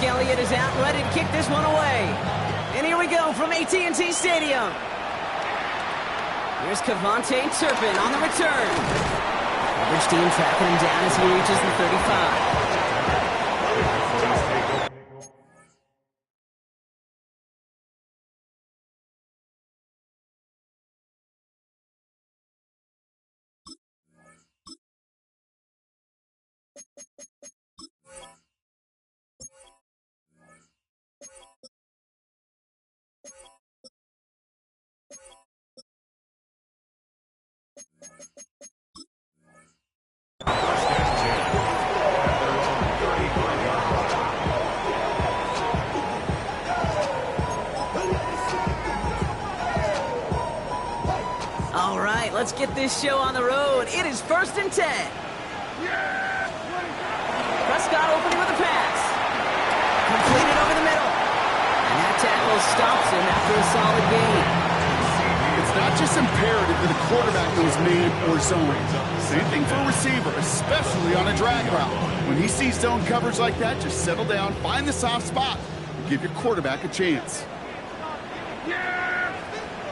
Jake Elliott is out ready to kick this one away. And here we go from AT&T Stadium. Here's Cavante Turpin on the return. Coverage team tracking him down as he reaches the 35. All right, let's get this show on the road. It is 1st and 10. Prescott opening with a pass. Completed over the middle. And that tackle stops him after a solid gain. It's not just imperative that a quarterback knows man or zone. Same thing for a receiver, especially on a drag route. When he sees zone coverage like that, just settle down, find the soft spot, and give your quarterback a chance. Yeah!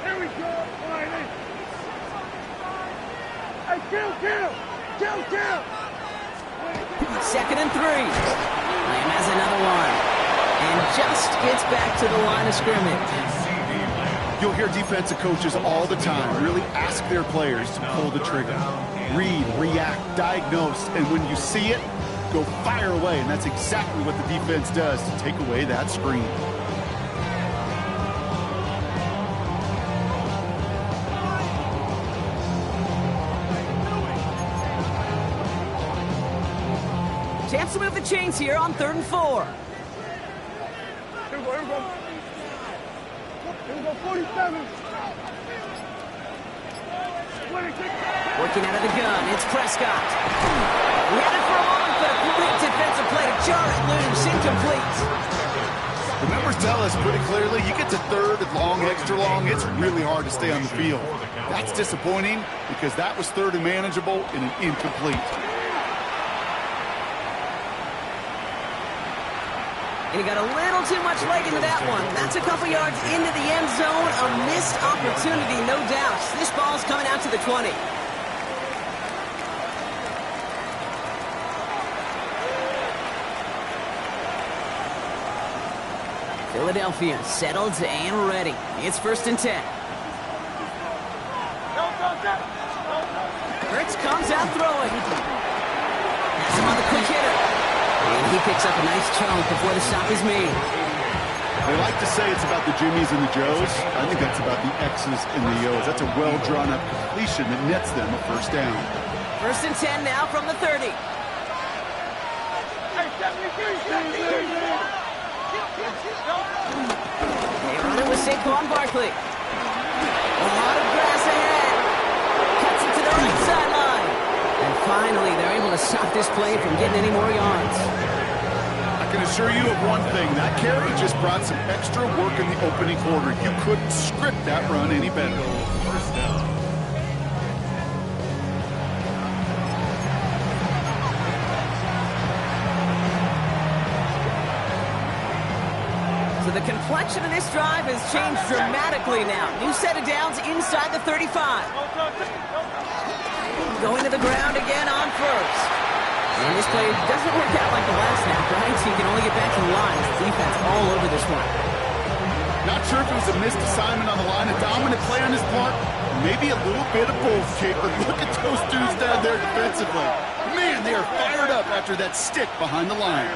Here we go, Wiley! Hey, kill! 2nd and 3. Lamb has another one. And just gets back to the line of scrimmage. You'll hear defensive coaches all the time really ask their players to pull the trigger. Read, react, diagnose, and when you see it, go fire away. And that's exactly what the defense does to take away that screen. Chance to move the chains here on 3rd and 4. Here we go. 47. Working out of the gun, it's Prescott. We had it for a moment, but a great defensive play to jar it loose, incomplete. The numbers tell us pretty clearly, you get to 3rd and long, extra long, it's really hard to stay on the field. That's disappointing because that was 3rd and manageable and an incomplete. And he got a little too much leg into that one. That's a couple yards into the end zone. A missed opportunity, no doubt. This ball's coming out to the 20. Philadelphia settled and ready. It's 1st and 10. Hurts comes out throwing. That's him on the quick hitter. And he picks up a nice chunk before the stop is made. They like to say it's about the Jimmies and the Joes. I think that's about the X's and the O's. That's a well-drawn-up completion that nets them a 1st down. 1st and 10 now from the 30. They run it with Saquon Barkley. A lot of grass ahead. Cuts it to the right sideline. And finally, they're able to stop this play from getting any more yards. I can assure you of one thing. That carry just brought some extra work in the opening quarter. You couldn't script that run any better. 1st down. So the complexion of this drive has changed dramatically now. New set of downs inside the 35. Going to the ground again on 1st. And this play doesn't work out like the last snap, right? So you can only get back to the line. Defense all over this one. Not sure if it was a missed assignment on the line, a dominant play on his part, maybe a little bit of both, Kate, but look at those dudes down there defensively. Man, they are fired up after that stick behind the line.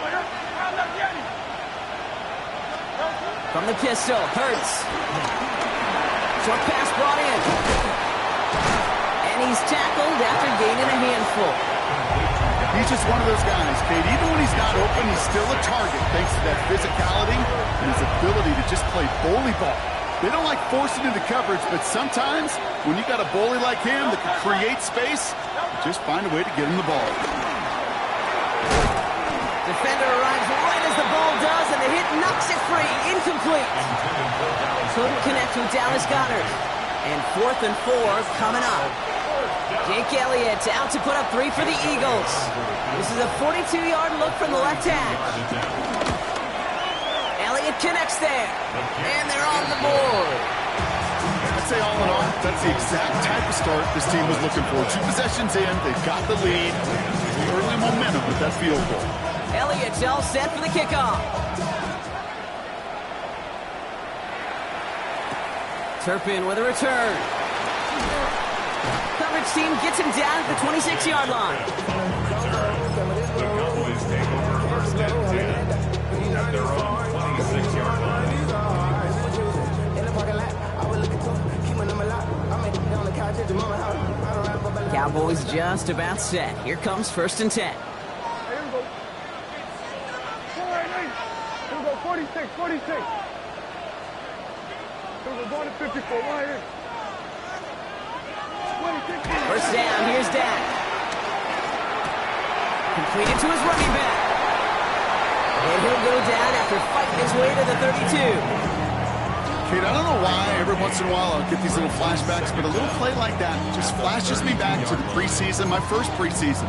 From the pistol, Hurts. Short pass brought in. And he's tackled after gaining a handful. He's just one of those guys, Kate. Even when he's not open, he's still a target thanks to that physicality and his ability to just play bully ball. They don't like forcing into coverage, but sometimes when you got a bully like him that can create space, just find a way to get him the ball. Defender arrives right as the ball does, and the hit knocks it free. Incomplete. Couldn't connect with Dallas Goedert. And 4th and 4 coming up. Jake Elliott out to put up 3 for the Eagles. This is a 42-yard look from the left hash. connects there. And they're on the board. I'd say all in all, that's the exact type of start this team was looking for. 2 possessions in, they've got the lead. Early momentum with that field goal. Elliott's all set for the kickoff. Turpin with a return. Coverage team gets him down at the 26-yard line. The Cowboys take over first and 10 at their own 26-yard line. Cowboys just about set. Here comes first and 10. Here we go. All right, here we go. 46, 46. Here we go. Going to 54. Right here. 26. First down, here's Dak. Completed to his running back. And he'll go down after fighting his way to the 32. Kate, I don't know why every once in a while I'll get these little flashbacks, but a little play like that just flashes me back to the preseason, my first preseason.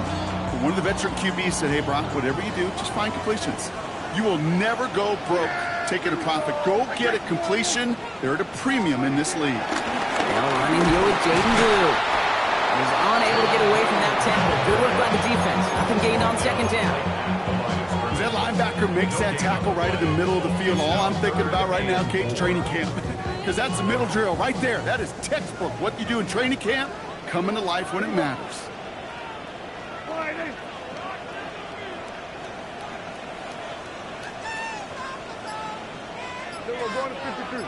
One of the veteran QBs said, hey, Brock, whatever you do, just find completions. You will never go broke taking a profit. Go get a completion. They're at a premium in this league. Now running here with Jaden Blue. He's unable to get away from that tackle. Good work by the defense. Nothing gained on second down. That linebacker makes that tackle right in the middle of the field. All I'm thinking about right now, Kate, is training camp. Because that's the middle drill right there. That is textbook. What you do in training camp, coming to life when it matters. All right, here. Then we're going to 53.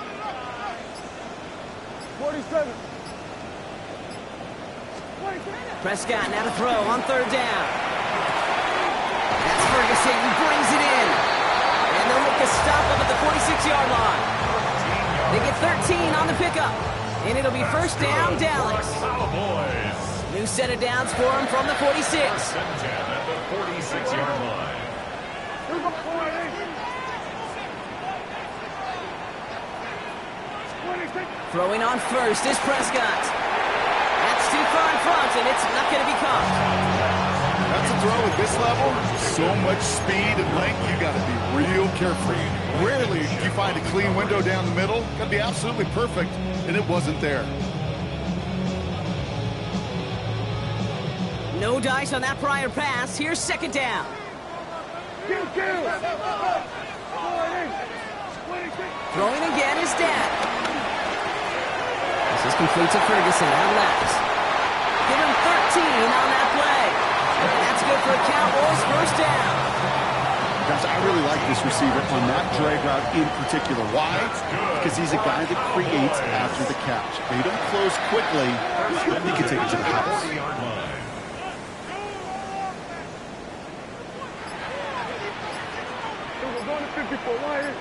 47. 26. Prescott now to throw on third down. That's Ferguson who brings it in. And they'll make a stop up at the 46-yard line. They get 13 on the pickup. And it'll be first down, Dallas. Cowboys. New set of downs for him from the 46. First and 10 at the 46-yard line. Here we go. All right, here. 26. Throwing on first is Prescott. That's too far in front, and it's not going to be caught. That's a throw at this level. So much speed and length, you got to be real careful. Rarely do you find a clean window down the middle. Got to be absolutely perfect, and it wasn't there. No dice on that prior pass. Here's second down. Kill. All right, here. 26. Throwing again is Dak. This is complete to Ferguson out left. Give him 13 on that play. That's good for a Cowboys first down. Guys, I really like this receiver on that drag route in particular. Why? Because he's a guy that creates after the catch. They don't close quickly. He can take it to the house. 40-yard line. Here we go. Going to 54. Right here.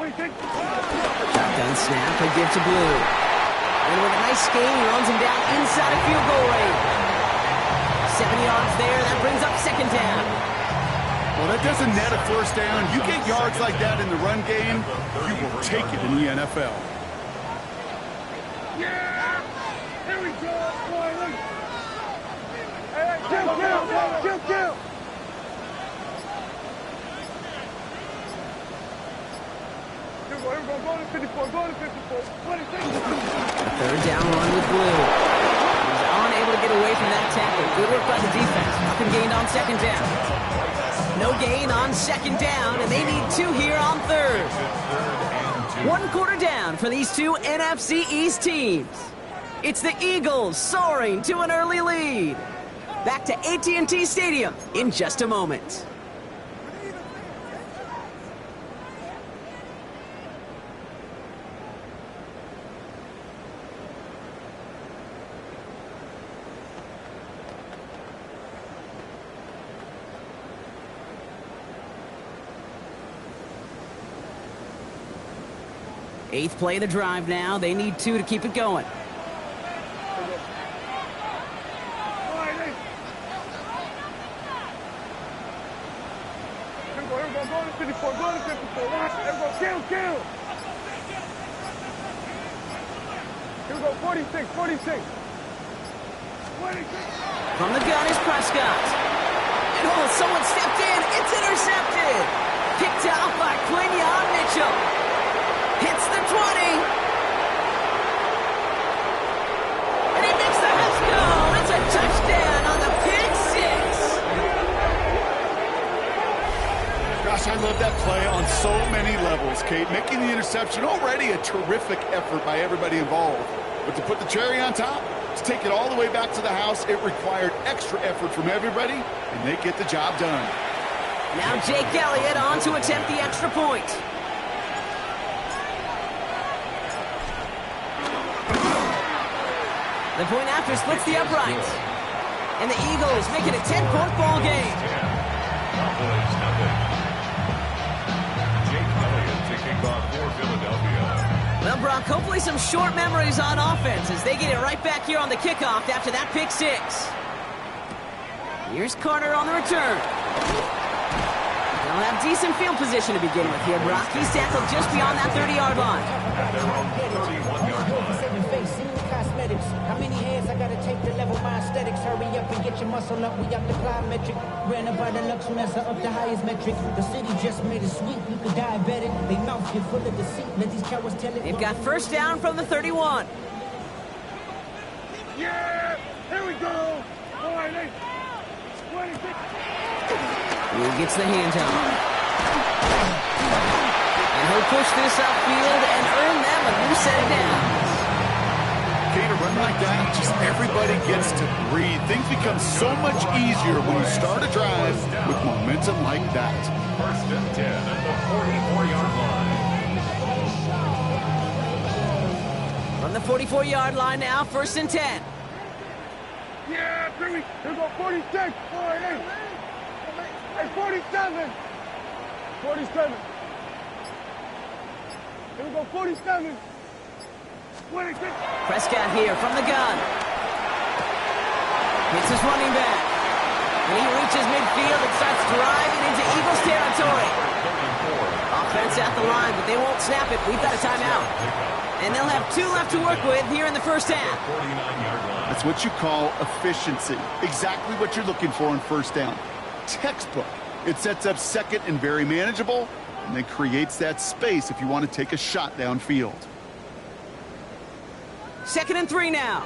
26. Shotgun snap, a give to Blue. And with a nice gain, he runs him down inside of field goal range. 7 yards there, that brings up second down. Well, that doesn't net a first down. You get yards like that in the run game, you will take it in the NFL. Yeah! Here we go. All right, look. Hey, kill. Here we go. Go to 54. 26. Third down run with Blue. He's unable to get away from that tackle. Good work by the defense. Nothing gained on second down. No gain on second down, and they need 2 here on third. 1 quarter down for these two NFC East teams. It's the Eagles soaring to an early lead. Back to AT&T Stadium in just a moment. Eighth play of the drive now. They need 2 to keep it going. Go to 54. Kill. Here we go. 46. 26. From the gun is Prescott. And someone stepped in. It's intercepted. Picked out by Quinion Mitchell. Hits the 20. And he makes the house go. It's a touchdown on the pick six. Gosh, I love that play on so many levels, Kate. Making the interception already a terrific effort by everybody involved. But to put the cherry on top, to take it all the way back to the house, it required extra effort from everybody, and they get the job done. Now Jake Elliott on to attempt the extra point. The point after splits the uprights. And the Eagles make it a 10-point ball game. Cowboys nothing. Jake Elliott to kick off for Philadelphia. Well, Brock, hopefully some short memories on offense as they get it right back here on the kickoff after that pick six. Here's Carter on the return. They'll have decent field position to begin with here, Brock. He's tackled just beyond that 30-yard line. At their own 31-yard line. How many hands I gotta take to level my aesthetics? Hurry up and get your muscle up. We up the plyometric. Ran up by the Lux when that's up the highest metric. The city just made it sweet. You could diabetic. They mouth get full of deceit. Let these cowards tell it. They've got first down from the 31. Yeah! Here we go! All right, 26. He gets the handoff. And he'll push this upfield and earn them a new set of downs. Kate, a run like that, just everybody gets to breathe. Things become so much easier when you start a drive with momentum like that. First and 10 at the 44-yard line. From the 44-yard line now, first and 10. Yeah, here go 46. All right, hey, 47. 47. Here we go, 47. 26. Prescott here from the gun. Hits his running back. When he reaches midfield, it starts driving into Eagles territory. Offense at the line, but they won't snap it. We've got a timeout. And they'll have 2 left to work with here in the first half. That's what you call efficiency. Exactly what you're looking for on first down. Textbook. It sets up second and very manageable, and then creates that space if you want to take a shot downfield. Second and 3 now.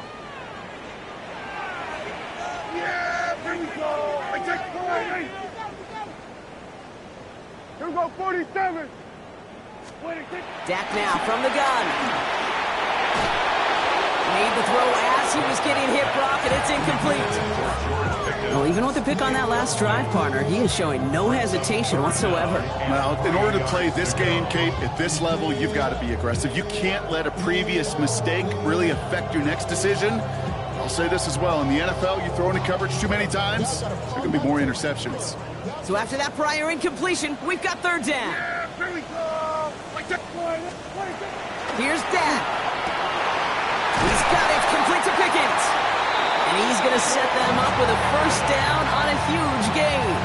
Yeah, here we go. I take 40. Here we go, 47. 26. Dak now from the gun. Made the throw as he was getting hit, Brock, and it's incomplete. Well, even with the pick on that last drive, partner, he is showing no hesitation whatsoever. Well, in order to play this game, Kate, at this level, you've got to be aggressive. You can't let a previous mistake really affect your next decision. I'll say this as well. In the NFL, you throw into coverage too many times, there can be more interceptions. So after that prior incompletion, we've got third down. Yeah, here we go. I take 26. Here's Dak. He's got it, complete to Pickens. And he's going to set them up with a first down on a huge gain.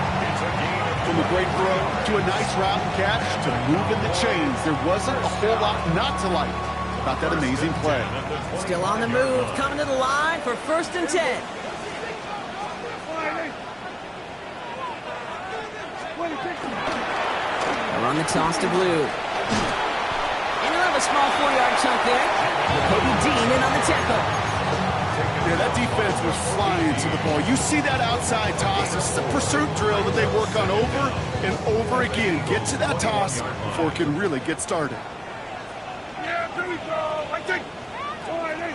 From a great throw to a nice route and catch to moving the chains, there wasn't a whole lot not to like about that amazing play. Still on the move, coming to the line for first and 10. They're on the toss to Blue. And he'll have a small 4-yard chunk there. Kobe Dean in on the tackle. Yeah, that defense was flying to the ball. You see that outside toss. This is a pursuit drill that they work on over and over again. Get to that toss before it can really get started. Yeah, here we go. I take 40.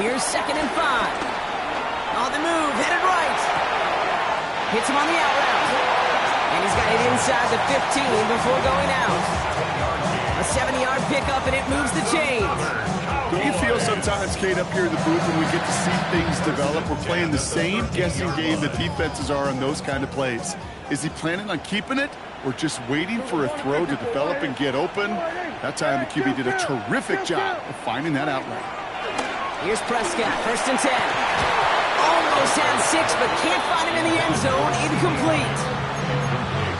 Here's second and 5. On the move, headed right. Hits him on the out route. And he's got it inside the 15 before going out. A 7-yard pickup, and it moves the chains. Do you feel sometimes, Kate, up here in the booth when we get to see things develop, we're playing the same guessing game that defenses are on those kind of plays? Is he planning on keeping it or just waiting for a throw to develop and get open? That time the QB did a terrific job of finding that outlet. Here's Prescott, first and 10. Almost had 6, but can't find him in the end zone. Incomplete.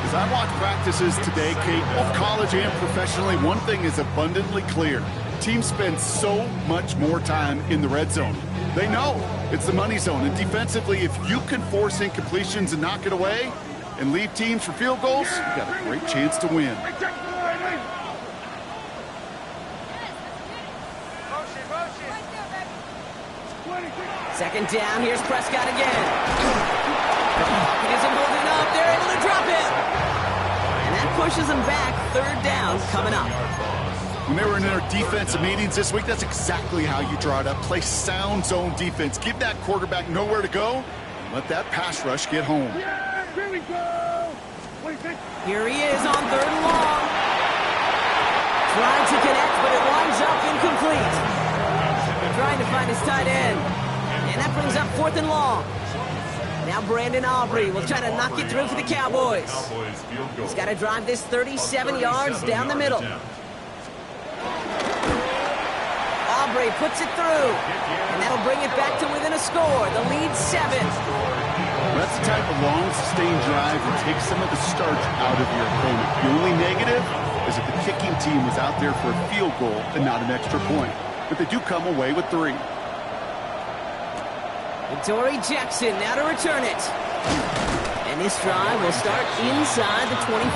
As I watch practices today, Kate, both college and professionally, one thing is abundantly clear. Teams spend so much more time in the red zone. They know it's the money zone. And defensively, if you can force incompletions and knock it away and leave teams for field goals, you got a great chance to win. Second down, here's Prescott again. He isn't holding up, they're able to drop it. And that pushes them back, third down coming up. When they were in their defensive meetings this week, that's exactly how you draw it up. Play sound zone defense. Give that quarterback nowhere to go, and let that pass rush get home. Yeah, here we go. Here he is on third and long. Trying to connect, but it winds up incomplete. Trying to find his tight end. And that brings up fourth and long. Now Brandon Aubrey will try to knock it through for the Cowboys. He's got to drive this 37 yards down the middle. Aubrey puts it through. And that'll bring it back to within a score. The lead 7. That's the type of long, sustained drive that takes some of the starch out of your opponent. The only negative is that the kicking team was out there for a field goal and not an extra point. But they do come away with 3. Dory Jackson now to return it. And this drive will start inside the 25.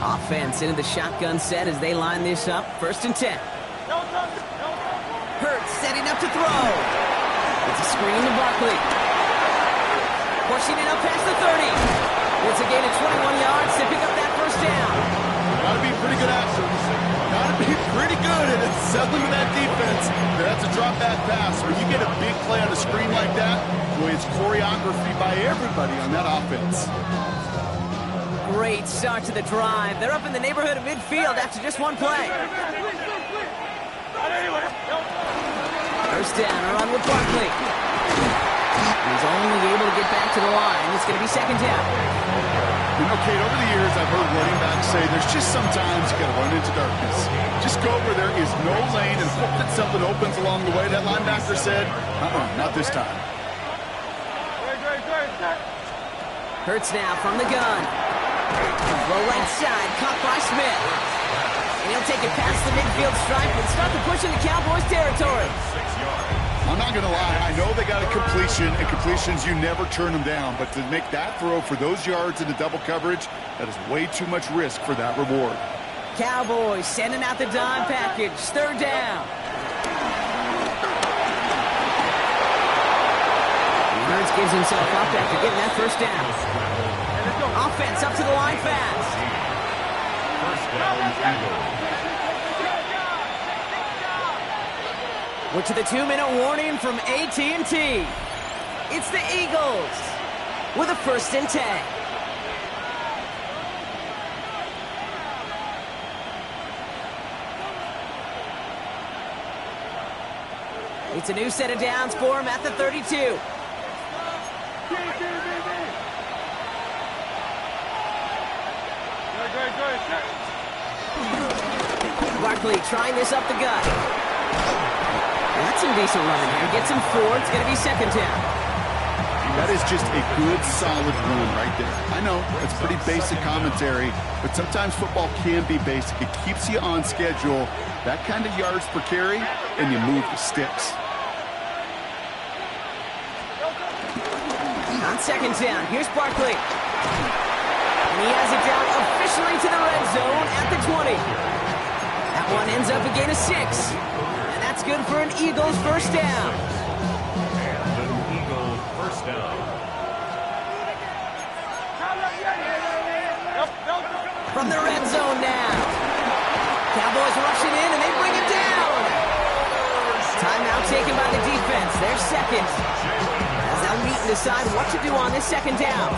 Offense into the shotgun set as they line this up. First and 10. Hurts setting up to throw. It's a screen to Barkley. Pushing it up past the 30. It's a gain of 21 yards to pick up that first down. Gotta be pretty good actions. Gotta be pretty good at settling with that defense. That's a drop back pass. When you get a big play on a screen like that, boy, it's choreography by everybody on that offense. Great start to the drive. They're up in the neighborhood of midfield after just one play. First down, a run with Barkley. He's only able to get back to the line. It's going to be second down. You know, Kate, over the years, I've heard running backs say there's just sometimes you got to run into darkness. Just go where there is no lane and hope that something opens along the way. That linebacker said, not this time. Hurts now from the gun. Low right side, caught by Smith. And he'll take it past the midfield stripe and start to push into Cowboys territory. I'm not going to lie. I know they got a completion, and completions, you never turn them down. But to make that throw for those yards into double coverage, that is way too much risk for that reward. Cowboys sending out the dime package. Third down. Hurts gives himself up after getting that first down. Offense up to the line fast. We're to the 2-minute warning from AT&T. It's the Eagles with a first and 10. It's a new set of downs for him at the 32. Barkley trying this up the gut. That's some decent running here. Gets him 4. It's going to be second down. That is just a good, solid run right there. I know, it's pretty basic commentary, but sometimes football can be basic. It keeps you on schedule, that kind of yards per carry, and you move the sticks. On second down, here's Barkley. And he has it down officially to the red zone at the 20. That one ends up a gain of 6. And that's good for an Eagles first down. And an Eagles first down. From the red zone now. Cowboys rushing in and they bring it down. Timeout taken by the defense. They're second. As they'll meet and decide what to do on this second down.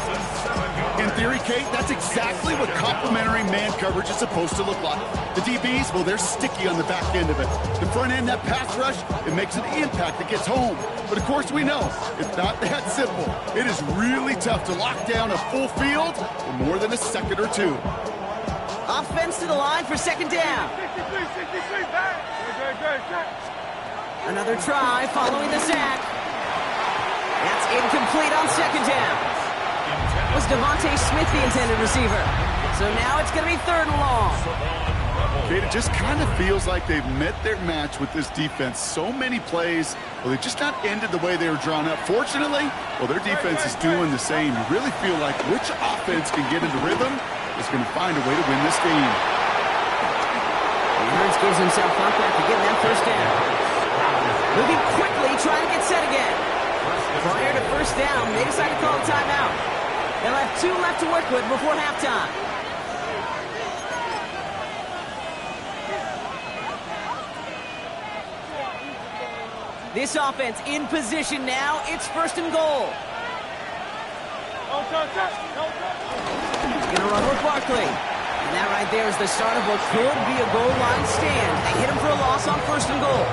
In theory, Kate, that's exactly what complementary man coverage is supposed to look like. The DBs, well, they're sticky on the back end of it. The front end, that pass rush, it makes an impact that gets home. But of course we know, it's not that simple. It is really tough to lock down a full field for more than a second or two. Offense to the line for second down. 63, 63, back. Good. Another try following the sack. That's incomplete on second down. Was Devontae Smith the intended receiver? So now it's going to be third and long. It just kind of feels like they've met their match with this defense. So many plays, well, they just not ended the way they were drawn up. Fortunately, well, their defense is doing the same. You really feel like which offense can get into rhythm is going to find a way to win this game. Hurts gives himself up after getting that first down. Moving quickly, trying to get set again. Prior to first down, they decide to call a timeout. They'll have 2 left to work with before halftime. This offense in position now. It's first and goal. He's going to run with Barkley. And that right there is the start of what could be a goal line stand. They hit him for a loss on first and goal.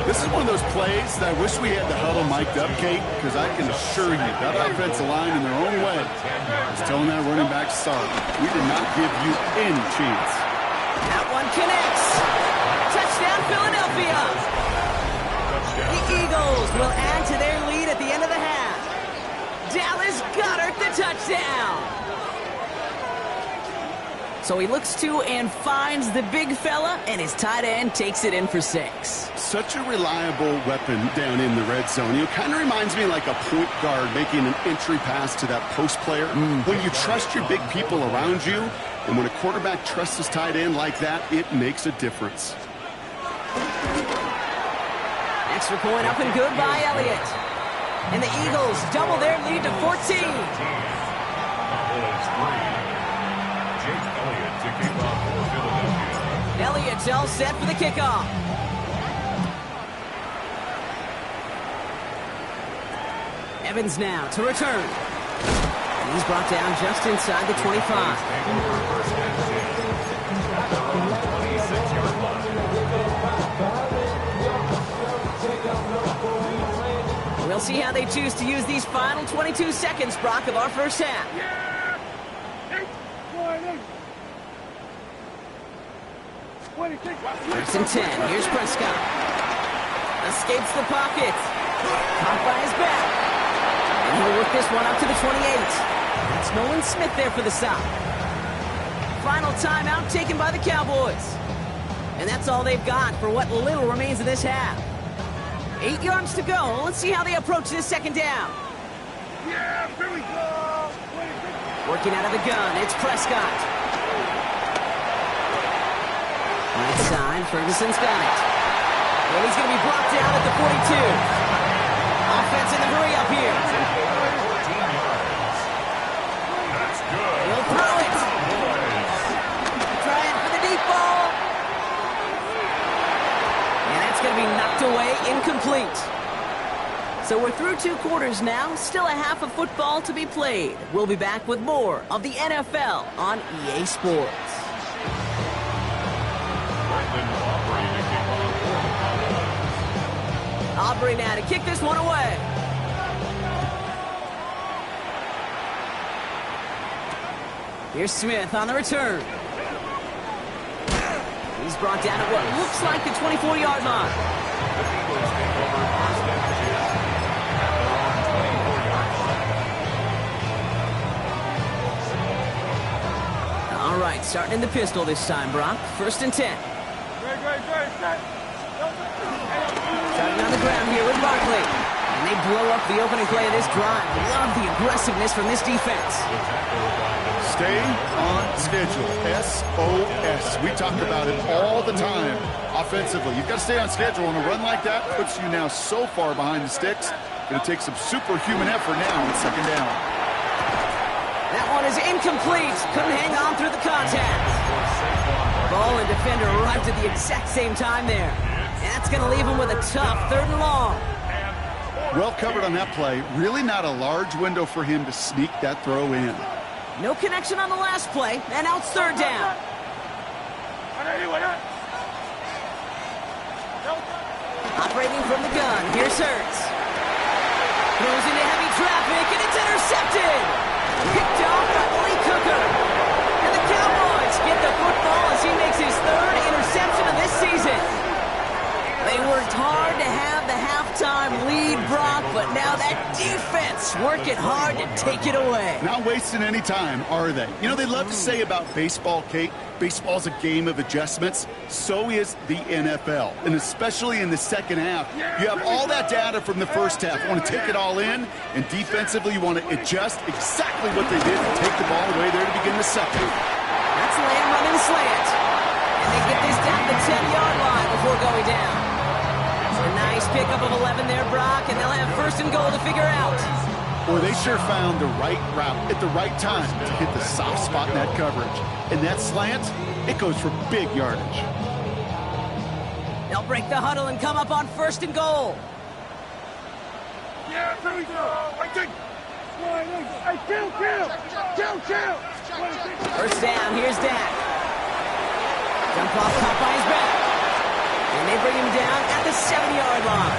This is one of those plays that I wish we had the huddle mic'd up, Kate, because I can assure you that offensive line in their own way is telling that running back, sorry, we did not give you any chance. That one connects. Touchdown, Philadelphia. The Eagles will add to their lead at the end of the half. Dallas Goedert the touchdown. So he looks to and finds the big fella, and his tight end takes it in for 6. Such a reliable weapon down in the red zone. You know, kind of reminds me like a point guard making an entry pass to that post player. When you trust your big people around you, and when a quarterback trusts his tight end like that, it makes a difference. Extra point up and good by Elliott. And the Eagles double their lead to 14. Elliott's all set for the kickoff. Evans now to return. And he's brought down just inside the 25. We'll see how they choose to use these final 22 seconds, Brock, of our first half. First and 10. Here's Prescott. Escapes the pocket. Caught by his back. And he'll work this one up to the 28. That's Nolan Smith there for the stop. Final timeout taken by the Cowboys. And that's all they've got for what little remains of this half. 8 yards to go. Let's see how they approach this second down. Yeah, here we go. Working out of the gun. It's Prescott. Right side, Ferguson's got it. Well, he's going to be brought down at the 42. Offense in the hurry up here. That's good. He'll throw it. Trying for the deep ball. And that's going to be knocked away, incomplete. So we're through 2 quarters now. Still a half of football to be played. We'll be back with more of the NFL on EA Sports. Aubrey now to kick this one away. Here's Smith on the return. He's brought down at what looks like the 24-yard line. All right, starting in the pistol this time, Brock. First and 10. Starting on the ground here with Barkley. And they blow up the opening play of this drive. Love the aggressiveness from this defense. Stay on schedule. SOS. We talk about it all the time offensively. You've got to stay on schedule, and a run like that puts you now so far behind the sticks. Going to take some superhuman effort now on second down. That one is incomplete. Couldn't hang on through the contact. Ball and defender arrived at the exact same time there. And that's going to leave him with a tough third and long. Well covered on that play. Really not a large window for him to sneak that throw in. No connection on the last play, and now it's third down. Operating from the gun, here's Hurts. Throws into heavy traffic, and it's intercepted. Picked off by Lee Cooker. And the Cowboys get the football as he makes his 3rd interception of this season. They worked hard to have the halftime lead, Brock, but now that defense working hard to take it away. Not wasting any time, are they? You know, they love to say about baseball, Kate, baseball's a game of adjustments. So is the NFL, and especially in the second half. You have all that data from the first half. You want to take it all in, and defensively you want to adjust exactly what they did and take the ball away there to begin the second. That's Lamb running slant. And they get this down the 10-yard line before going down. A nice pickup of 11 there, Brock, and they'll have first and goal to figure out. Well, they sure found the right route at the right time to hit the soft spot in that coverage. And that slant, it goes for big yardage. They'll break the huddle and come up on first and goal. Yeah, here we go. Hey, chill. First down, here's Dak. Dump off caught by his back. And they bring him down at the 7-yard line.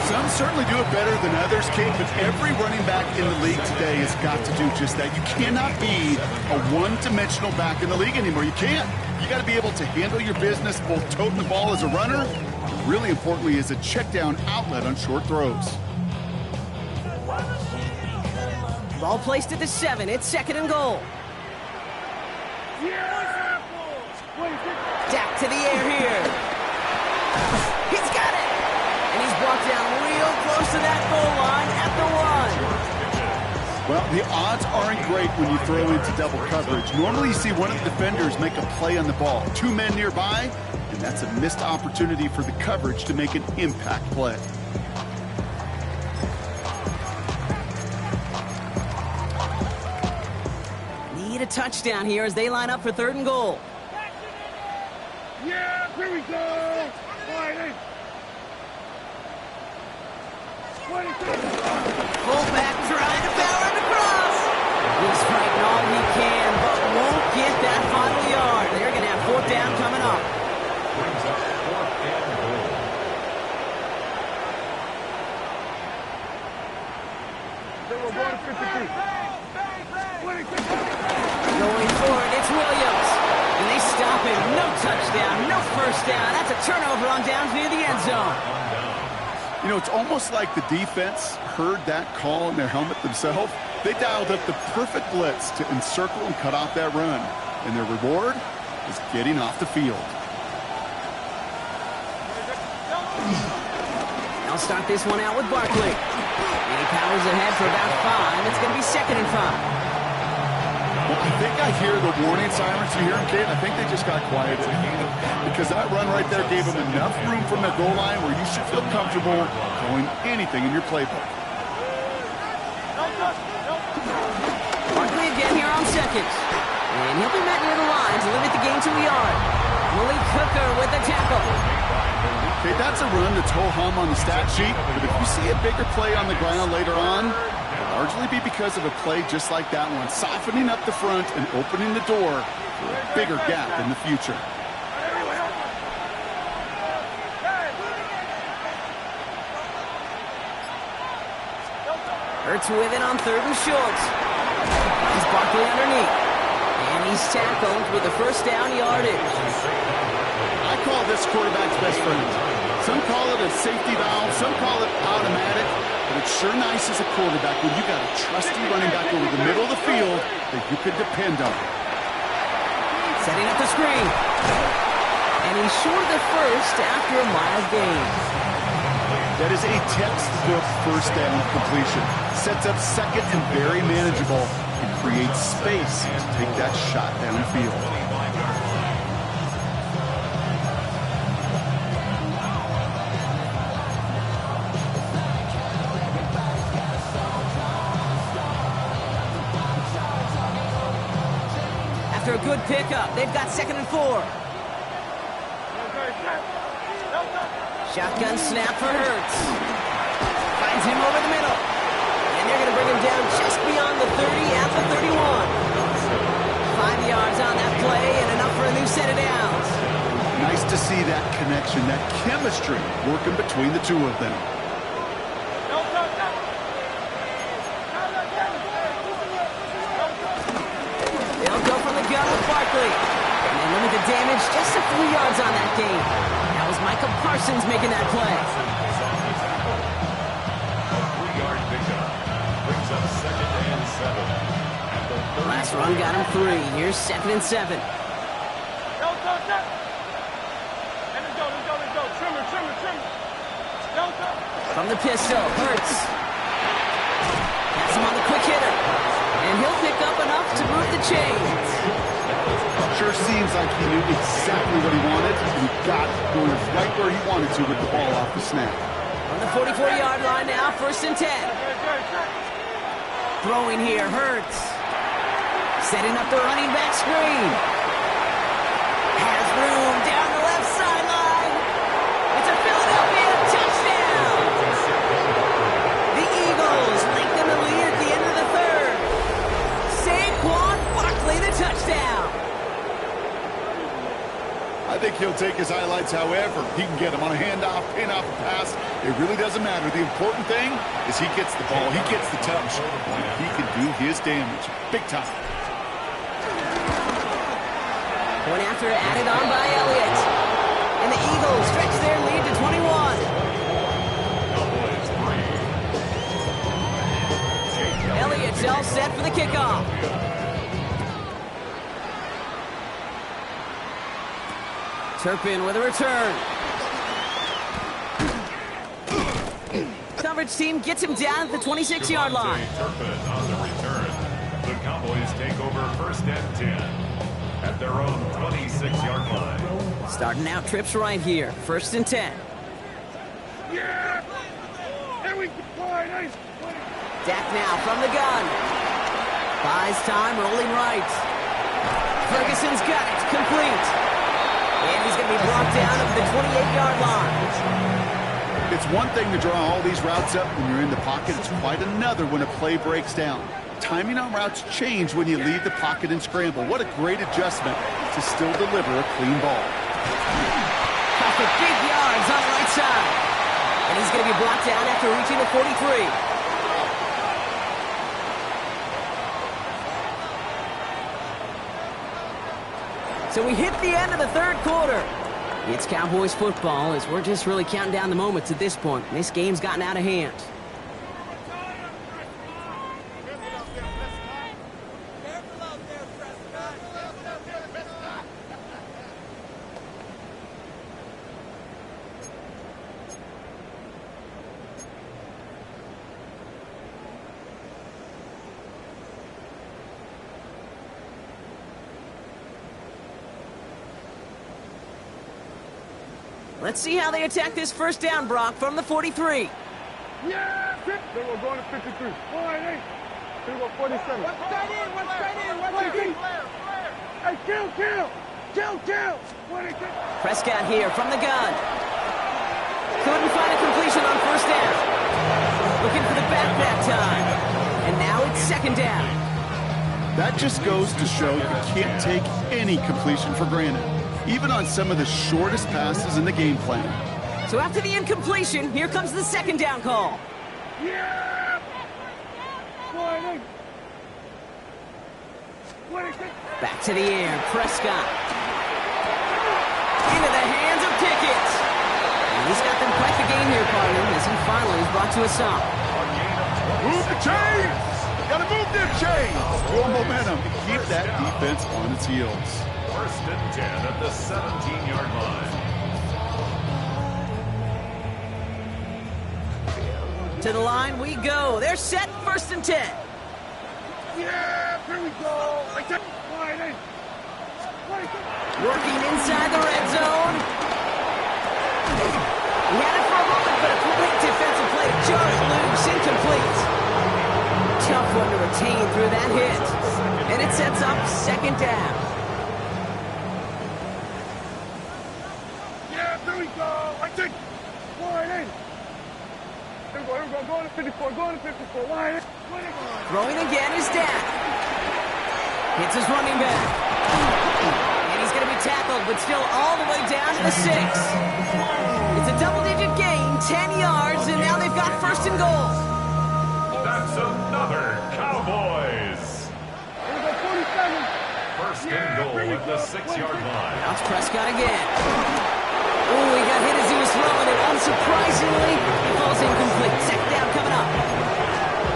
Some certainly do it better than others, Kate, but every running back in the league today has got to do just that. You cannot be a one-dimensional back in the league anymore. You can't. You got to be able to handle your business, both toting the ball as a runner, and really importantly as a check-down outlet on short throws. Ball placed at the 7. It's second and goal. Dak to the air here. He's got it. And he's brought down real close to that goal line at the 1. Well, the odds aren't great when you throw into double coverage. Normally you see one of the defenders make a play on the ball. 2 men nearby, and that's a missed opportunity for the coverage to make an impact play. Need a touchdown here as they line up for third and goal. Yeah, here we go. Fullback trying to power it across. He's fighting all he can, but won't get that final yard. They're going to have fourth down coming up. Brings up fourth and goal. Going forward, it's Williams. And they stop him. No touchdown, no first down. That's a turnover on downs near the end zone. You know, it's almost like the defense heard that call in their helmet themselves. They dialed up the perfect blitz to encircle and cut off that run. And their reward is getting off the field. They'll start this one out with Barkley. And he powers ahead for about 5. It's going to be second and 5. Well, I think I hear the warning sirens. You hear them, Kate? I think they just got quiet. Because that run right there gave them enough room from the goal line where you should feel comfortable throwing anything in your playbook. Barkley again here on second. And he'll be met near the line to limit the gain to a yard. Malik Hooker with the tackle. Okay, that's a run that's ho-hum on the stat sheet. But if you see a bigger play on the ground later on, it'll largely be because of a play just like that one, softening up the front and opening the door for a bigger gap in the future. Hurts with it on third and short. He's Barkley underneath. And he's tackled with the first down yardage. I call this quarterback's best friend. Some call it a safety valve, some call it automatic, but it's sure nice as a quarterback when you got a trusty running back over the middle of the field that you could depend on. Setting up the screen. And he's short of the first after a mild gain. That is a textbook first down completion. Sets up second and very manageable and creates space to take that shot downfield. After a good pickup, they've got second and 4. Shotgun snap for Hurts. Finds him over the middle. And they're going to bring him down just beyond the 30 at the 31. 5 yards on that play and enough for a new set of downs. Nice to see that connection, that chemistry working between the two of them. They'll go from the gun with Barkley. And they limit the damage just to 3 yards on that game. That was Micah Parsons making that play. A 3-yard pickup brings up 2nd and 7. At the 30. Last run got him 3. Here's 2nd and 7. Let's go. Trimmer. From the pistol, Hurts. That's him on the quick hitter. And he'll pick up enough to move the chains. Sure seems like he knew exactly what he wanted, and he got going right where he wanted to with the ball off the snap. On the 44-yard line now, 1st and 10. Throwing here, Hurts. Setting up the running back screen. Has room down the left sideline. It's a Philadelphia touchdown. The Eagles lengthen the lead at the end of the 3rd. Saquon Barkley, the touchdown. I think he'll take his highlights however he can get him on a handoff, pin-off, pass. It really doesn't matter. The important thing is he gets the ball, he gets the touch. He can do his damage big time. Point after added on by Elliott. And the Eagles stretch their lead to 21. Cowboys 3. Elliott's all set for the kickoff. Turpin with a return. Coverage team gets him down at the 26-yard line. Turpin on the return. The Cowboys take over 1st and 10 at their own 26-yard line. Starting out trips right here. 1st and 10. Yeah! Here we go. Nice. Dak now from the gun. Buys time, rolling right. Ferguson's got it. Complete. And he's going to be brought down at the 28-yard line. It's one thing to draw all these routes up when you're in the pocket. It's quite another when a play breaks down. Timing on routes change when you leave the pocket and scramble. What a great adjustment to still deliver a clean ball. Got the big yards on the right side. And he's going to be brought down after reaching the 43. So we hit the end of the 3rd quarter. It's Cowboys football as we're just really counting down the moments at this point. This game's gotten out of hand. Let's see how they attack this 1st down, Brock, from the 43. Yeah! Then we're going to 53. 48. Then we go 47. What's that in? Hey, kill! 46. Prescott here from the gun. Couldn't find a completion on 1st down. Looking for the back that time. And now it's 2nd down. That just goes to show you can't take any completion for granted, even on some of the shortest passes in the game plan. So after the incompletion, here comes the 2nd down call. Yeah! 46. Back to the air, Prescott. Into the hands of Pickett. And he's got them quite the game here, partner, as he finally is brought to a stop. Move the chains! Gotta move them chains! Build momentum and keep that defense on its heels. 1st and 10 at the 17-yard line. To the line we go. They're set, 1st and 10. Yeah! Here we go. Working inside the red zone. He had it for a moment, but a quick defensive play jarred loose, incomplete. Tough one to retain through that hit. And it sets up 2nd down. Yeah, there we go. I think. Wide in. Here we go. Going to 54. Wide in. Throwing again is Dak. Hits his running back. And he's going to be tackled, but still all the way down to the 6. It's a double-digit gain, 10 yards, and now they've got 1st and goal. That's another Cowboys. Here we go, 47. 1st and goal at the 6-yard line. Now it's Prescott again. Oh, he got hit as he was throwing it. Unsurprisingly, he falls incomplete. Second down coming up.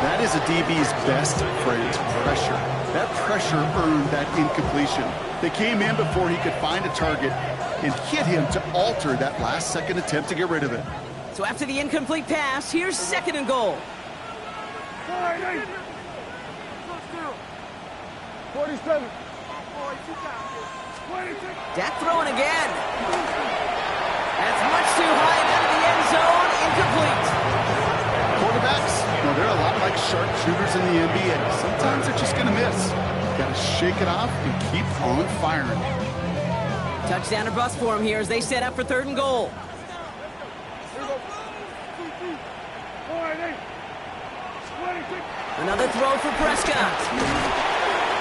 That is a DB's best friend, pressure. That pressure earned that incompletion. They came in before he could find a target and hit him to alter that last-second attempt to get rid of it. So after the incomplete pass, here's second and goal. 47. Dak throwing again. That's much too high and out of the end zone. Incomplete. Quarterbacks, well, they're a lot like sharpshooters in the NBA. Sometimes they're just going to miss. Got to shake it off and keep on firing. Touchdown or bust for him here as they set up for third and goal. Another throw for Prescott.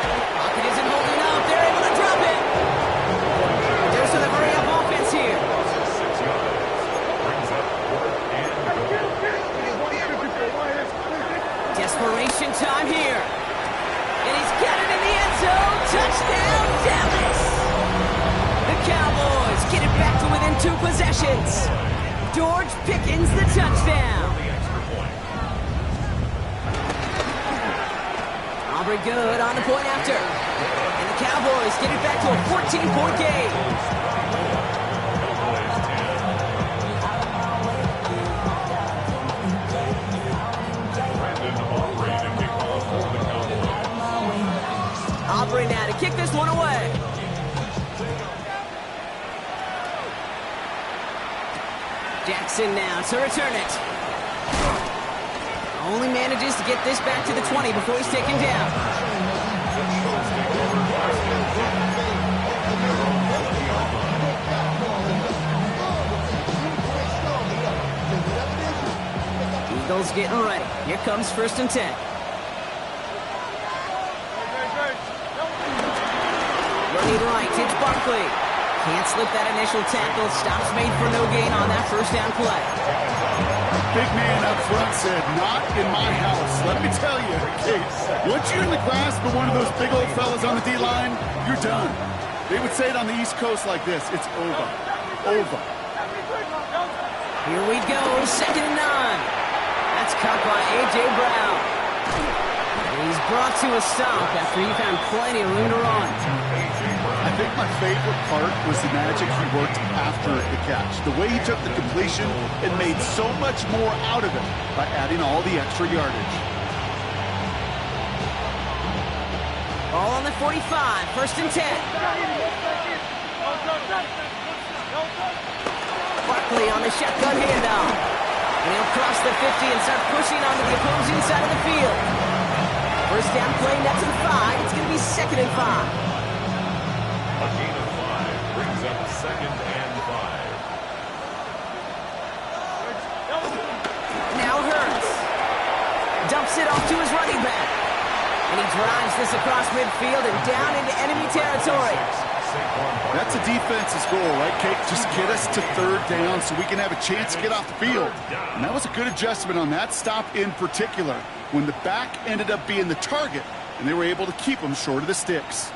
Pocket isn't holding up. They're able to drop it. There's the hurry-up offense here. Desperation time here. And he's got it in the end zone. Touchdown, Dallas. The Cowboys get it back to within 2 possessions. George Pickens the touchdown. Aubrey good on the point after. And the Cowboys get it back to a 14-point game. Aubrey now to kick this one away. Jackson now to return it. Only manages to get this back to the 20 before he's taken down. Eagles getting ready. Here comes 1st and 10. Running right, it's Barkley. Can't slip that initial tackle. Stops made for no gain on that first down play. Big man up front said, "Not in my house." Let me tell you, hey, once you're in the grasp of one of those big old fellas on the D-line, you're done. They would say it on the East Coast like this: it's over. Over. Here we go, 2nd and 9. That's caught by A.J. Brown. And he's brought to a stop after he found plenty of room to run. I think my favorite part was the magic he worked after the catch. The way he took the completion and made so much more out of it by adding all the extra yardage. Ball on the 45, 1st and 10. Barkley on the shotgun handoff. And he'll cross the 50 and start pushing onto the opposing side of the field. First down play, next and 5. It's going to be 2nd and 5. A gain of 5 brings up 2nd and 5. Now Hurts. Dumps it off to his running back. And he drives this across midfield and down into enemy territory. That's a defense's goal, right, Kate? Just get us to 3rd down so we can have a chance to get off the field. And that was a good adjustment on that stop in particular, when the back ended up being the target, and they were able to keep him short of the sticks.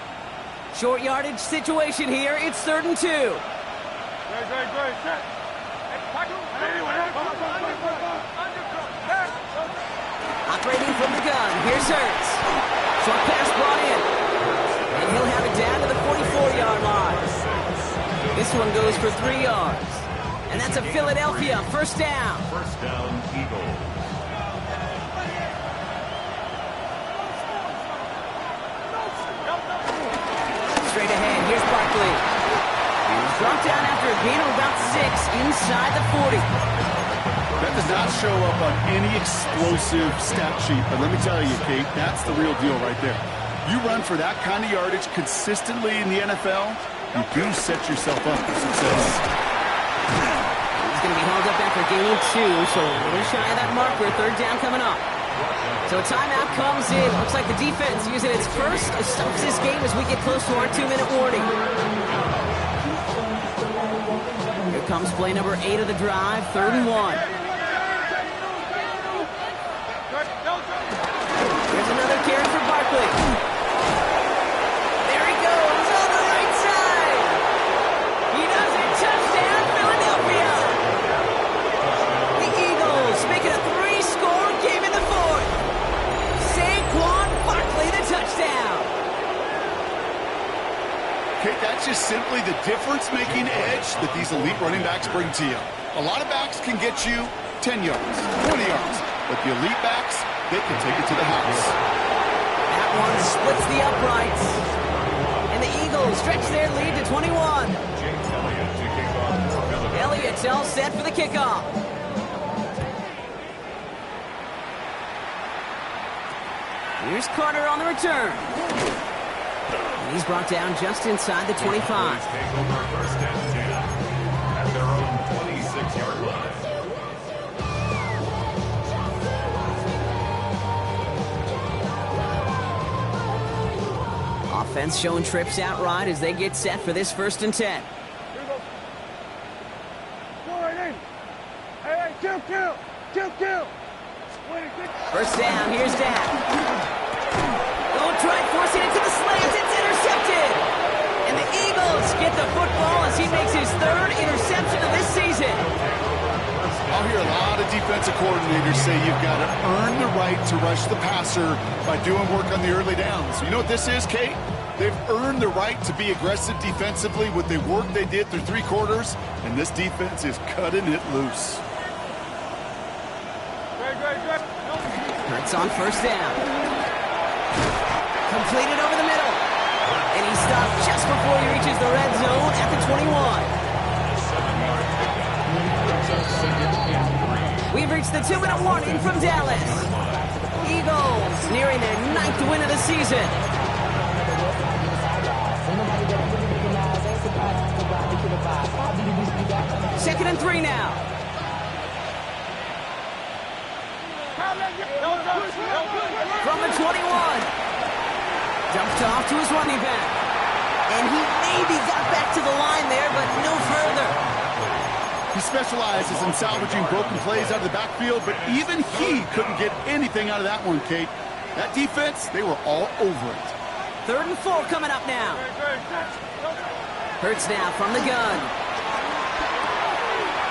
Short yardage situation here. It's 3rd and 2. Operating from the gun. Here's Hurts. Short pass brought in. And he'll have it down to the 44-yard line. This one goes for 3 yards. And that's a Philadelphia 1st down. 1st down, Eagles. Straight ahead, here's Barkley. He's brought down after a gain of about 6 inside the 40. That does not show up on any explosive stat sheet, but let me tell you, Kate, that's the real deal right there. You run for that kind of yardage consistently in the NFL, you do set yourself up for success. He's going to be held up after gain 2, so a little shy of that marker. 3rd down coming up. So a timeout comes in. Looks like the defense using its first stops this game as we get close to our 2-minute warning. Here comes play number 8 of the drive, 3rd and 1. Here's another carry for Barkley. There he goes on the right side. He does it. Touchdown, Philadelphia. That's just simply the difference-making edge that these elite running backs bring to you. A lot of backs can get you 10 yards, 20 yards, but the elite backs, they can take it to the house. That one splits the uprights. And the Eagles stretch their lead to 21. Elliott's all set for the kickoff. Here's Carter on the return. And he's brought down just inside the 25. Take over first and 10 at their own 26-yard line. Offense showing trips outright as they get set for this 1st and 10. Kill. First down, here's Dak. Oh, try forcing it to the slants. It's intercepted. And the Eagles get the football as he makes his 3rd interception of this season. I'll hear a lot of defensive coordinators say you've got to earn the right to rush the passer by doing work on the early downs. You know what this is, Kate? They've earned the right to be aggressive defensively with the work they did through 3 quarters, and this defense is cutting it loose. Hurts on first down. Completed over the middle. And he stopped just before he reaches the red zone at the 21. We've reached the 2-minute warning from Dallas. Eagles nearing their 9th win of the season. 2nd and 3 now. From the 21. Dumped off to his running back. And he maybe got back to the line there, but no further. He specializes in salvaging broken plays out of the backfield, but even he couldn't get anything out of that one, Kate. That defense, they were all over it. 3rd and 4 coming up now. Hurts now from the gun.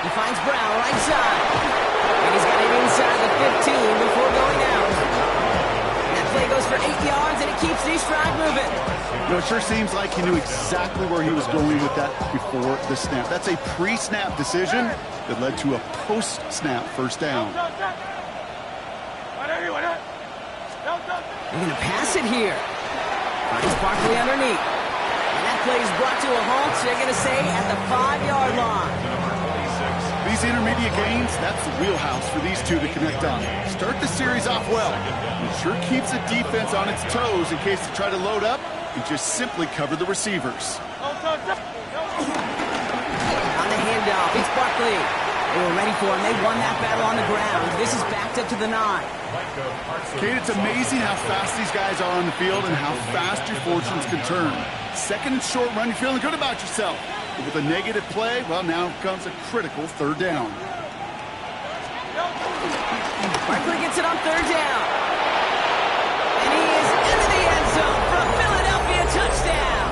He finds Brown right side. And he's got it inside the 15 before going out. That play goes for 8 yards, and it keeps the stride moving. You know, it sure seems like he knew exactly where he was going with that before the snap. That's a pre-snap decision that led to a post-snap first down. They're going to pass it here. Finds Barkley underneath. And that play is brought to a halt, so they're going to say at the 5-yard line. These intermediate gains, that's the wheelhouse for these two to connect on. Start the series off well. It sure keeps the defense on its toes in case they try to load up and just simply cover the receivers. On the handoff, it's Barkley. They were ready for him. They won that battle on the ground. This is backed up to the 9. Kate, it's amazing how fast these guys are on the field and how fast your fortunes can turn. 2nd and short run, you're feeling good about yourself. But with a negative play, well, now comes a critical 3rd down. Barkley gets it on 3rd down. And he is into the end zone for a Philadelphia touchdown.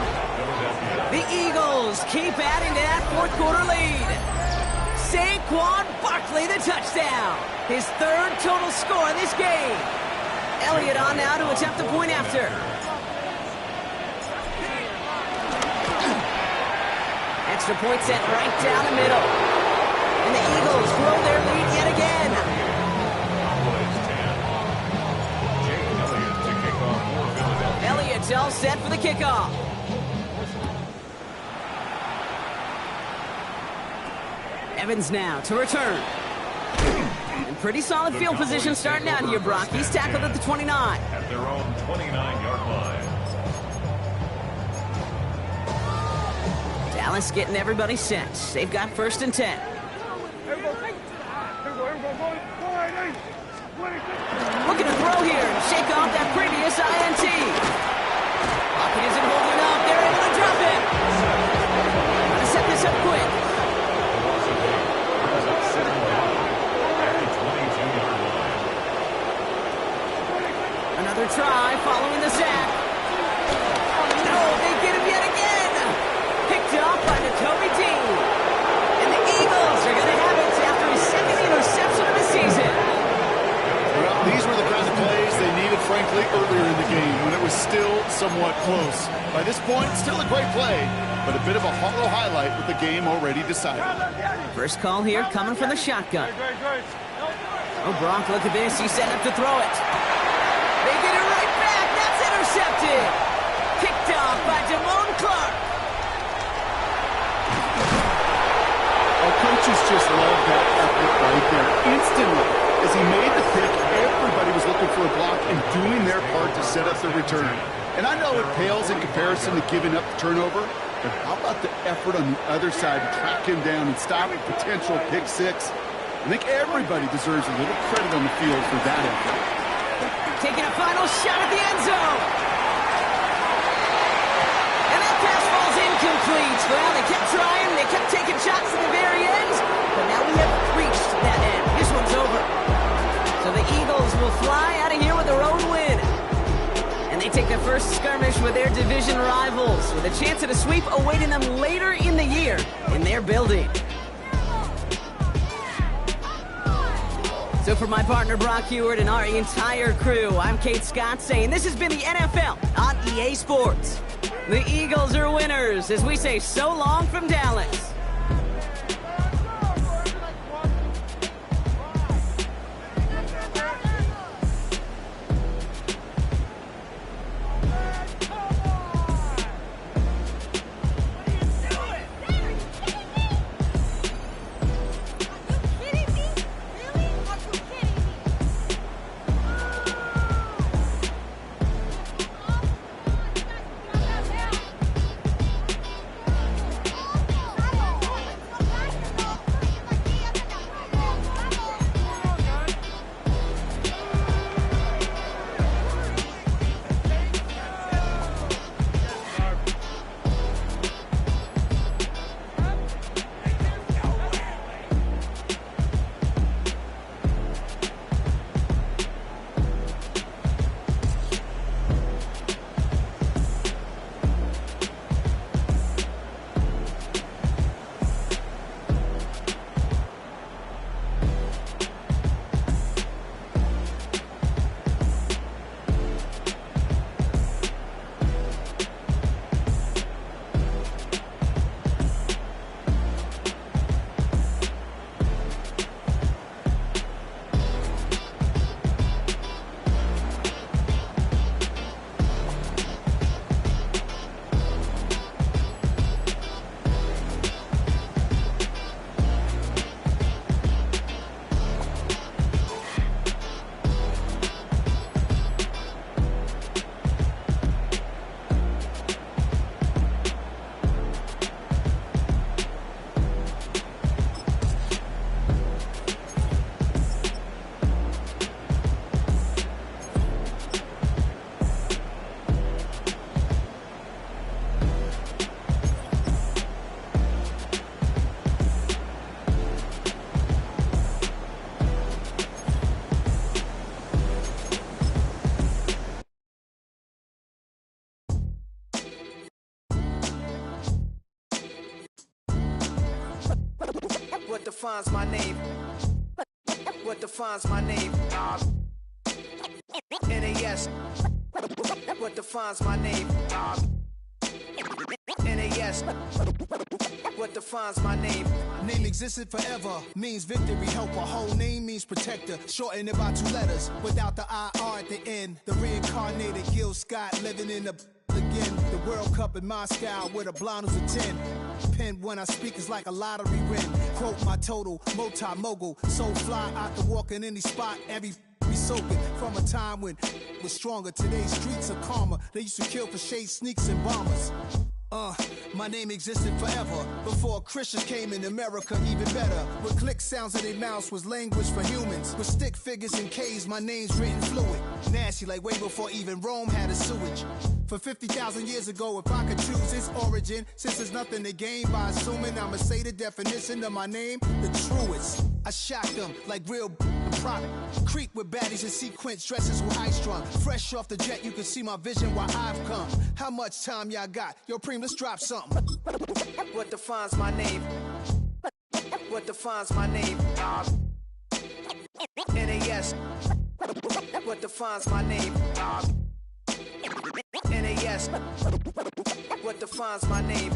The Eagles keep adding to that 4th quarter lead. Saquon Barkley, the touchdown. His 3rd total score in this game. Elliott on now to attempt the point after. Extra point set right down the middle. And the Eagles grow their lead yet again. Elliott's all set for the kickoff. Evans now to return. And pretty solid field position starting out here, Brock. He's tackled at the 29. At their own 29-yard line. Dallas getting everybody set. They've got 1st and 10. Looking to throw here and shake off that previous INT. Pocket isn't holding up. They're able to drop it. Gotta set this up quick. Another try following the sack. No, they get him yet again. Picked up by Nakobe Dean. And the Eagles are going to have it after his 2nd interception of the season. Well, these were the kind of plays they needed frankly, earlier in the game when it was still somewhat close. By this point, still a great play, but a bit of a hollow highlight with the game already decided. First call here coming from the shotgun. Oh, Gronk, look at this. He's setting up to throw it. They get it right back. That's intercepted. Picked off by Damone Clark. Our coaches just love that effort right there. Instantly, as he made the pick, everybody was looking for a block and doing their part to set up the return. And I know it pales in comparison to giving up the turnover, but how about the effort on the other side to track him down and stop a potential pick six? I think everybody deserves a little credit on the field for that effort. Taking a final shot at the end zone. And that pass falls incomplete. Well, they kept trying. They kept taking shots to the very end. But now we have reached that end. This one's over. So the Eagles will fly out of here with their own win. And they take their first skirmish with their division rivals, with a chance at a sweep awaiting them later in the year in their building. So for my partner Brock Heward and our entire crew, I'm Kate Scott saying this has been the NFL on EA Sports. The Eagles are winners as we say so long from Dallas. What defines my name? What defines my name? NAS. What defines my name? NAS. What defines my name? Name existed forever, means victory, helper. Whole name means protector, shorten it by 2 letters, without the IR at the end. The reincarnated Gil Scott, living in the again. The World Cup in Moscow with a blind who's a 10. Pen when I speak is like a lottery win. Quote my total, multi-mogul, so fly I can walk in any spot, every be soaking from a time when it was stronger. Today's streets are calmer. They used to kill for shade sneaks and bombers. My name existed forever. Before Christians came in America, even better. With click sounds in their mouths was language for humans. With stick figures and K's, my name's written fluid. Nasty like way before even Rome had a sewage. For 50,000 years ago, if I could choose its origin, since there's nothing to gain by assuming, I'ma say the definition of my name, the truest. I shock them like real product. Creep with baddies in sequence, dresses with high strung. Fresh off the jet, you can see my vision where I've come. How much time y'all got? Yo, Preem, let's drop something. What defines my name? What defines my name? NAS. what defines my name. NAS, what defines my name.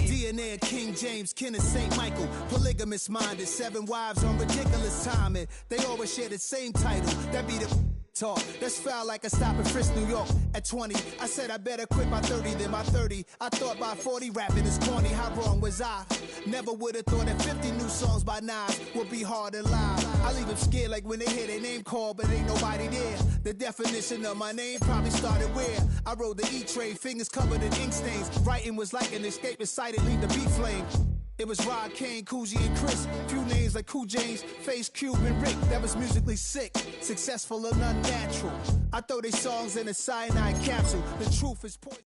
DNA of King James, kin of St. Michael. Polygamous minded, 7 wives on ridiculous timing. They always share the same title. That be the talk. That's foul like a stop in Frisk, New York. At 20, I said I better quit by 30 than by 30. I thought by 40 rapping is corny. How wrong was I? Never would have thought that 50 new songs by Nas would be hard to live. I leave them scared like when they hear their name called, but ain't nobody there. The definition of my name probably started where I rode the E-train, fingers covered in ink stains. Writing was like an escape excited, leave the beat flame. It was Rod, Kane, Coogee, and Chris. Few names like Cool James, Face, Cube, and Rick. That was musically sick, successful and unnatural. I throw their songs in a cyanide capsule. The truth is poison.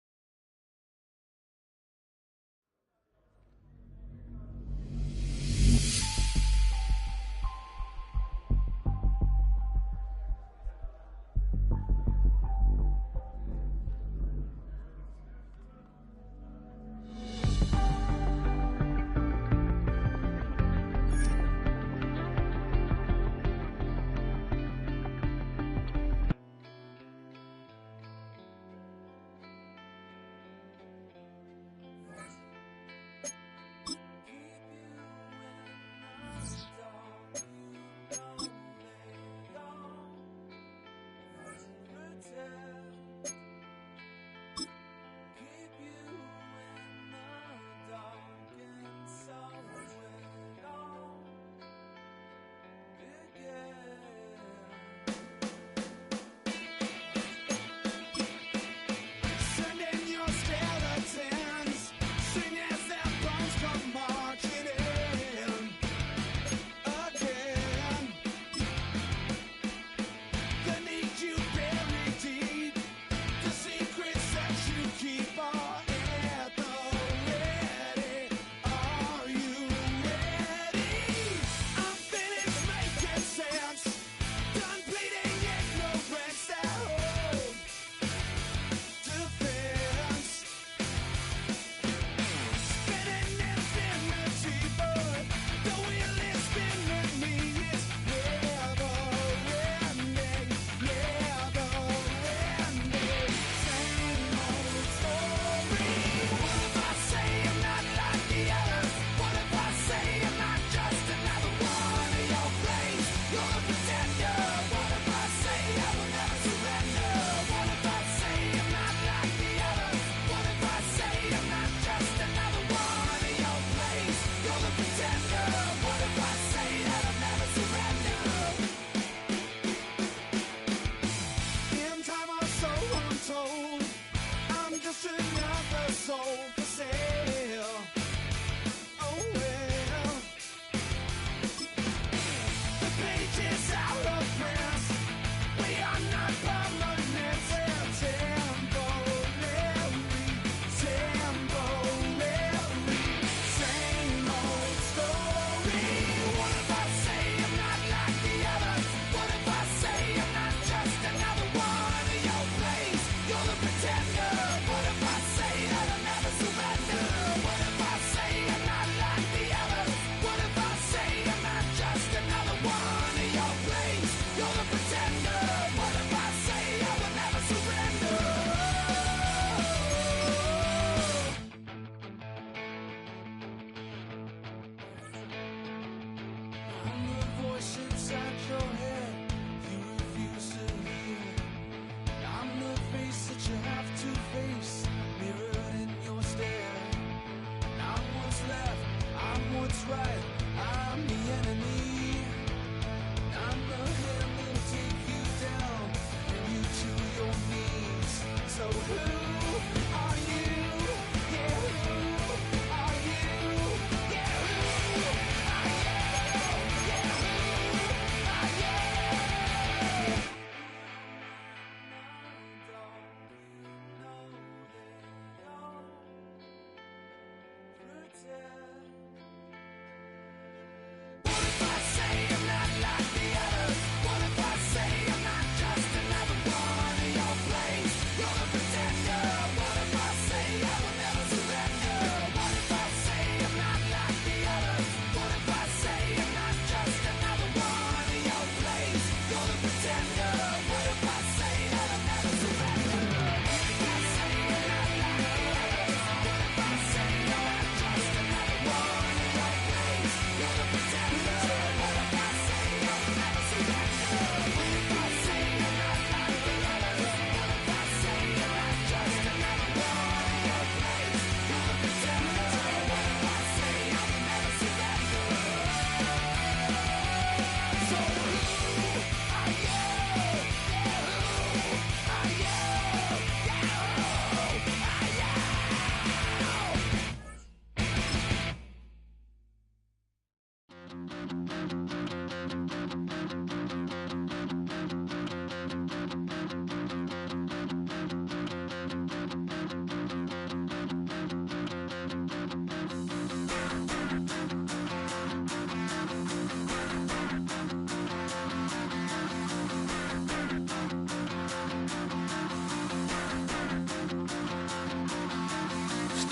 What if I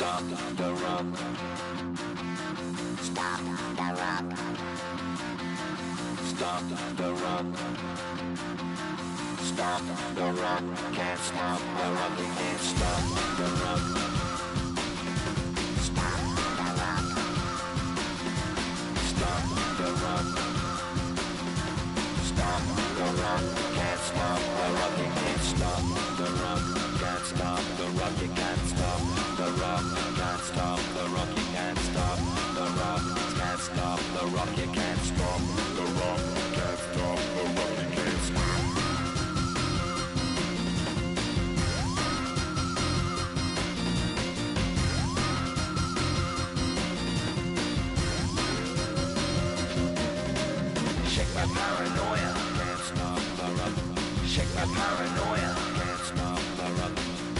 Stop the rock. Stop the rock. Stop the rock. Stop the rock. Can't stop the rock. You can't stop the rock. Stop the rock. Stop the rock. Stop the rock. Can't stop the rock. You can't stop the rock. Can't stop the rock. You can't stop the rock. Can't stop the rock. You can't stop the rock. Can't stop the rock. You can't stop the rock. Can't stop the rock. You can't stop. Shake my paranoia. Can't stop the rock. Shake my paranoia. Can't stop the rock.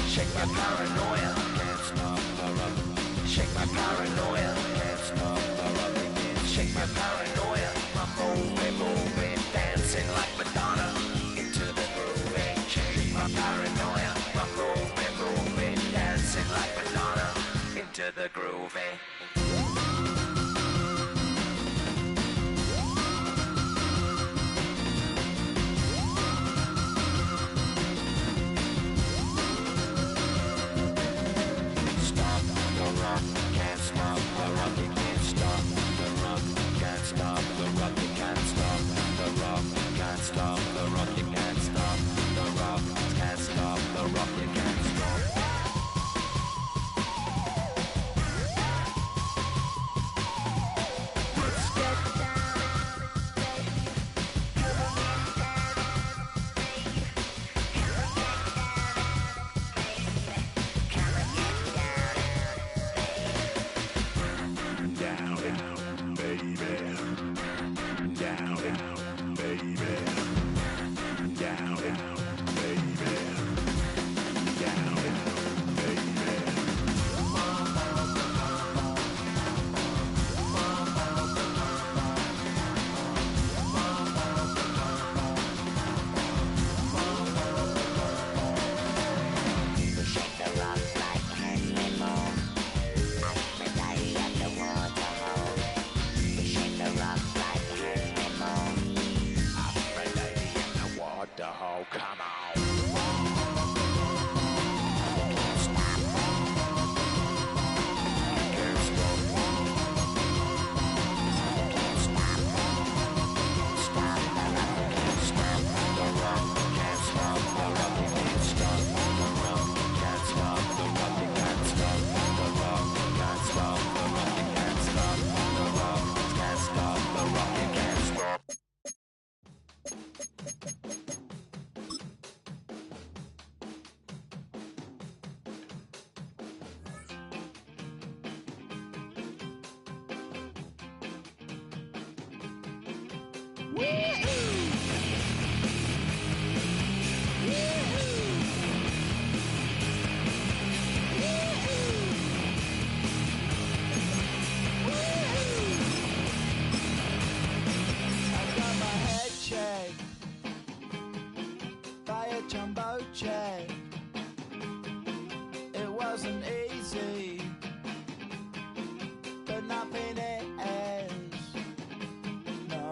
Shake my paranoia. Can't stop the rock. Shake my paranoia. Can't stop the rock. Shake my paranoia. I'm moving, dancing like Madonna into the groove. Shake my paranoia. I'm moving, dancing like Madonna into the groove. Can't stop the rock, you can't stop the rock, can't stop the rock, you can't stop the rock, can't stop the rock, you can't stop the rock, can't stop the rock, you can't stop. Let's get down, baby. Come on, get down, baby. Come on, jumbo jet. It wasn't easy, but nothing is. No.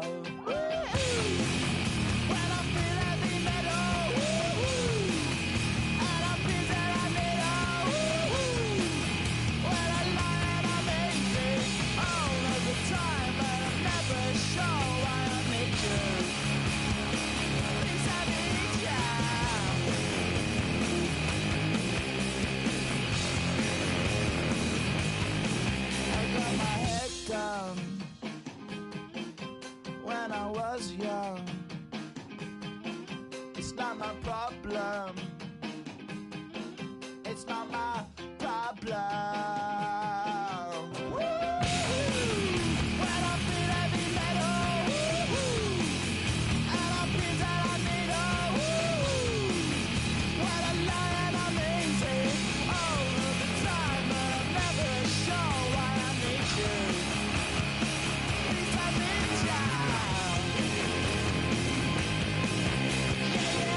When I feel heavy metal, and I feel that I need when I lie and I'm easy all of the time, but I'm never sure why I need you. Please I need you. I got my head down when I was young. It's not my problem. It's not my problem. When I feel heavy metal, and I feel that I need when I lie and I'm easy all of the time, but I'm never sure why I need you. Please I need you. Yeah, yeah.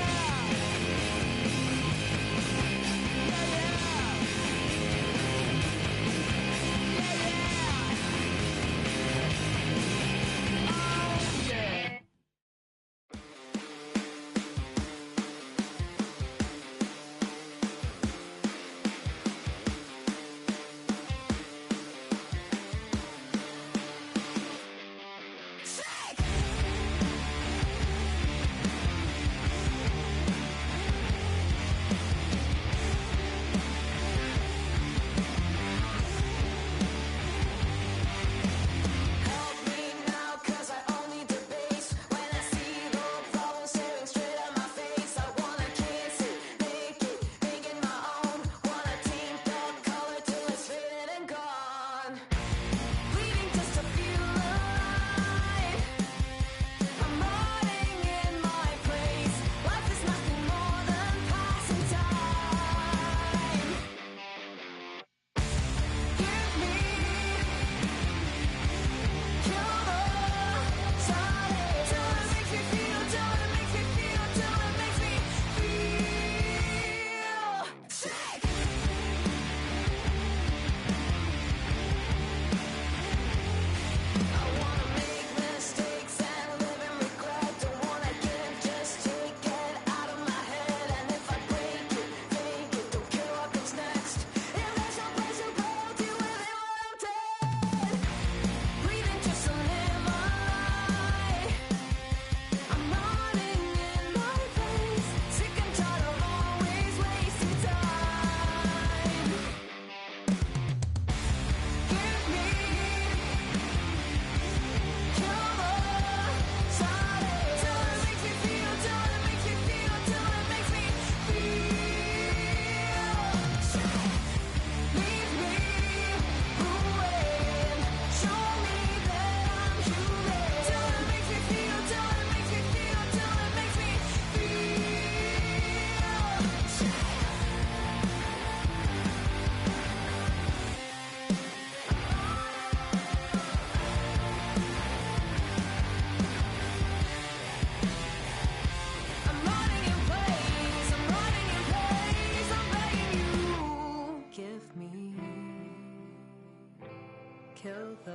kill them.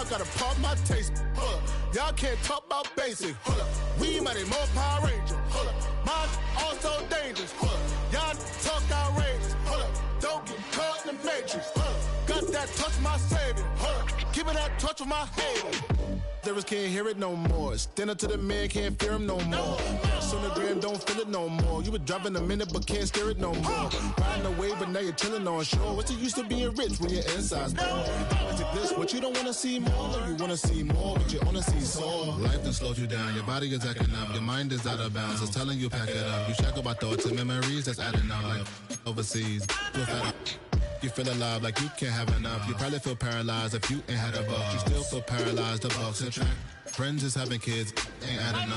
Gotta pump my taste. Hold up. Y'all can't talk about basic. Hold up. We mighty more Power Ranger. Hold up. Mine also dangerous. Hold up. Y'all talk outrageous. Hold up. Don't get caught in the matrix. Hold up. Got that touch my savior. Hold up. Give it that touch with my hater. Lyrics can't hear it no more. Stand up to the man, can't fear him no more. Sonogram don't feel it no more. You were driving a minute but can't steer it no more. Riding away but now you're chilling on shore. What's the use of being rich when your inside's poor? This, what you don't wanna see more. You wanna see more, but you wanna see sore. Life done slowed you down. Your body is acting up. Your mind is out of bounds. It's telling you pack it up. You shackle by thoughts and memories that's adding up like overseas. You feel alive like you can't have enough. You probably feel paralyzed if you ain't had a buck. You still feel paralyzed. The bucks and track. Friends is having kids ain't adding up.